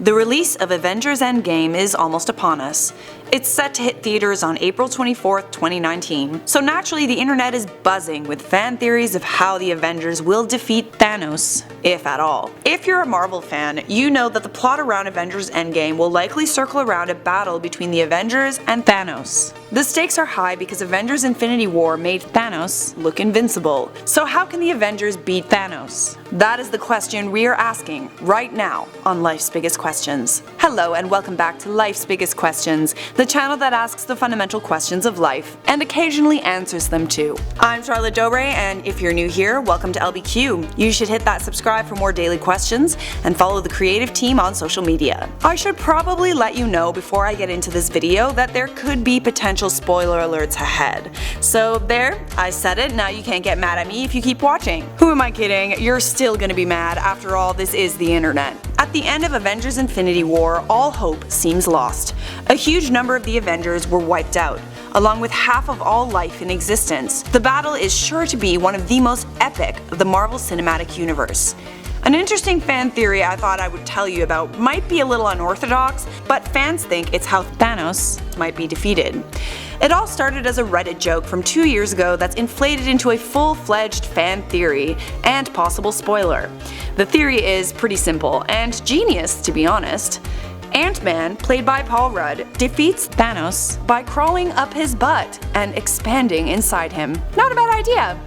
The release of Avengers Endgame is almost upon us. It's set to hit theaters on April 24th, 2019, so naturally the internet is buzzing with fan theories of how the Avengers will defeat Thanos, if at all. If you're a Marvel fan, you know that the plot around Avengers Endgame will likely circle around a battle between the Avengers and Thanos. The stakes are high because Avengers Infinity War made Thanos look invincible. So how can the Avengers beat Thanos? That is the question we are asking right now on Life's Biggest Questions. Hello and welcome back to Life's Biggest Questions, the channel that asks the fundamental questions of life and occasionally answers them too. I'm Charlotte Dobre, and if you're new here, welcome to LBQ. You should hit that subscribe for more daily questions and follow the creative team on social media. I should probably let you know before I get into this video that there could be potential spoiler alerts ahead. So there, I said it, now you can't get mad at me if you keep watching. Who am I kidding? You're still gonna be mad. After all, this is the internet. At the end of Avengers Infinity War, all hope seems lost. A huge number of the Avengers were wiped out, along with half of all life in existence. The battle is sure to be one of the most epic of the Marvel Cinematic Universe. An interesting fan theory I thought I would tell you about might be a little unorthodox, but fans think it's how Thanos might be defeated. It all started as a Reddit joke from 2 years ago that's inflated into a full-fledged fan theory and possible spoiler. The theory is pretty simple and genius, to be honest. AntMan, played by Paul Rudd, defeats Thanos by crawling up his butt and expanding inside him. Not a bad idea,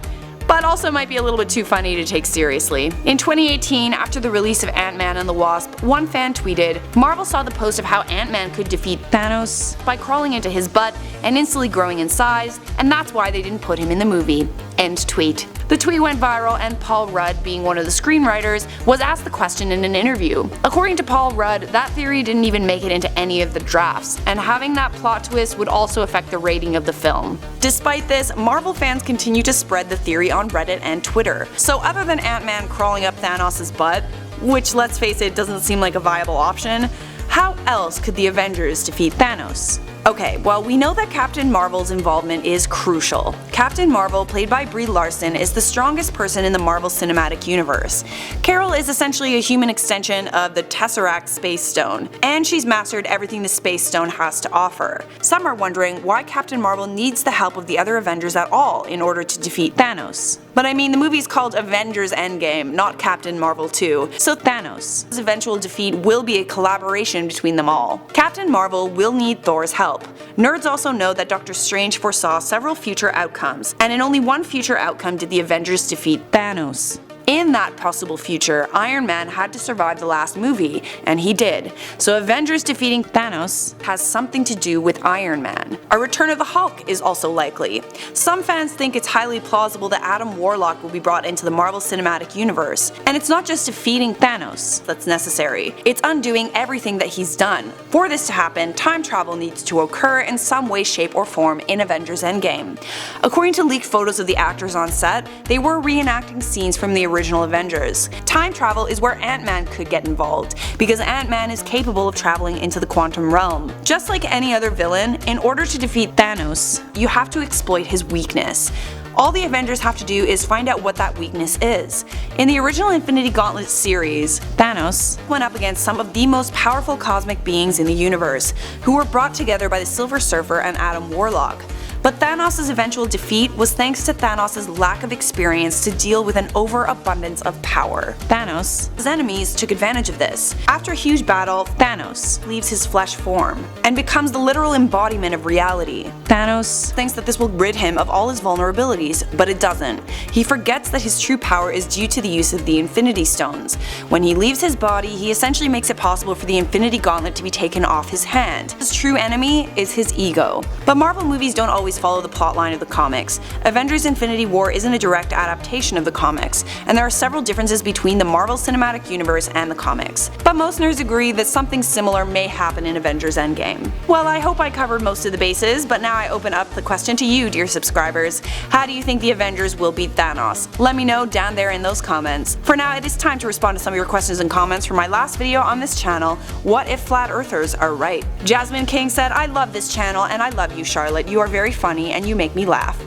but also might be a little bit too funny to take seriously. In 2018, after the release of Ant-Man and the Wasp, one fan tweeted, "Marvel saw the post of how Ant-Man could defeat Thanos by crawling into his butt and instantly growing in size, and that's why they didn't put him in the movie." End tweet. The tweet went viral, and Paul Rudd, being one of the screenwriters, was asked the question in an interview. According to Paul Rudd, that theory didn't even make it into any of the drafts, and having that plot twist would also affect the rating of the film. Despite this, Marvel fans continue to spread the theory on Reddit and Twitter. So other than Ant-Man crawling up Thanos' butt, which let's face it doesn't seem like a viable option, how else could the Avengers defeat Thanos? Okay, well, we know that Captain Marvel's involvement is crucial. Captain Marvel, played by Brie Larson, is the strongest person in the Marvel Cinematic Universe. Carol is essentially a human extension of the Tesseract Space Stone, and she's mastered everything the Space Stone has to offer. Some are wondering why Captain Marvel needs the help of the other Avengers at all in order to defeat Thanos. But I mean, the movie's called Avengers Endgame, not Captain Marvel 2, so Thanos' eventual defeat will be a collaboration between them all. Captain Marvel will need Thor's help. Nerds also know that Doctor Strange foresaw several future outcomes, and in only one future outcome did the Avengers defeat Thanos. In that possible future, Iron Man had to survive the last movie, and he did. So Avengers defeating Thanos has something to do with Iron Man. A return of the Hulk is also likely. Some fans think it's highly plausible that Adam Warlock will be brought into the Marvel Cinematic Universe. And it's not just defeating Thanos that's necessary, it's undoing everything that he's done. For this to happen, time travel needs to occur in some way, shape, or form in Avengers Endgame. According to leaked photos of the actors on set, they were reenacting scenes from the original Avengers. Time travel is where Ant-Man could get involved, because Ant-Man is capable of traveling into the quantum realm. Just like any other villain, in order to defeat Thanos, you have to exploit his weakness. All the Avengers have to do is find out what that weakness is. In the original Infinity Gauntlet series, Thanos went up against some of the most powerful cosmic beings in the universe, who were brought together by the Silver Surfer and Adam Warlock. But Thanos' eventual defeat was thanks to Thanos' lack of experience to deal with an overabundance of power. Thanos' enemies took advantage of this. After a huge battle, Thanos leaves his flesh form and becomes the literal embodiment of reality. Thanos thinks that this will rid him of all his vulnerabilities, but it doesn't. He forgets that his true power is due to the use of the Infinity Stones. When he leaves his body, he essentially makes it possible for the Infinity Gauntlet to be taken off his hand. His true enemy is his ego. But Marvel movies don't always follow the plotline of the comics. Avengers Infinity War isn't a direct adaptation of the comics, and there are several differences between the Marvel Cinematic Universe and the comics. But most nerds agree that something similar may happen in Avengers Endgame. Well, I hope I covered most of the bases, but now I open up the question to you, dear subscribers. How do you think the Avengers will beat Thanos? Let me know down there in those comments. For now, it is time to respond to some of your questions and comments from my last video on this channel, What If Flat Earthers Are Right? Jasmine King said, "I love this channel and I love you, Charlotte. You are very funny and you make me laugh."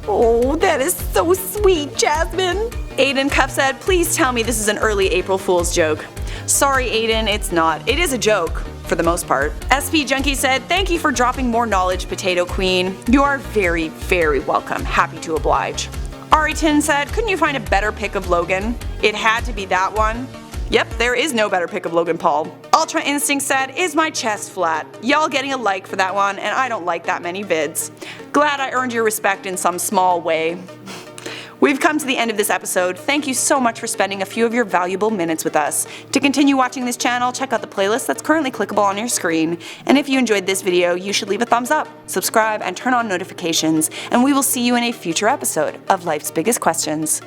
Oh, that is so sweet, Jasmine. Aiden Cup said, "Please tell me this is an early April Fool's joke." Sorry Aiden, it's not. It is a joke, for the most part. SP Junkie said, thank you for dropping more knowledge, Potato Queen. You are very, very welcome. Happy to oblige. Ariton said, couldn't you find a better pic of Logan? It had to be that one. Yep, there is no better pic of Logan Paul. Ultra Instinct said, is my chest flat? Y'all getting a like for that one, and I don't like that many vids. Glad I earned your respect in some small way. We've come to the end of this episode. Thank you so much for spending a few of your valuable minutes with us. To continue watching this channel, check out the playlist that's currently clickable on your screen. And if you enjoyed this video, you should leave a thumbs up, subscribe, and turn on notifications. And we will see you in a future episode of Life's Biggest Questions.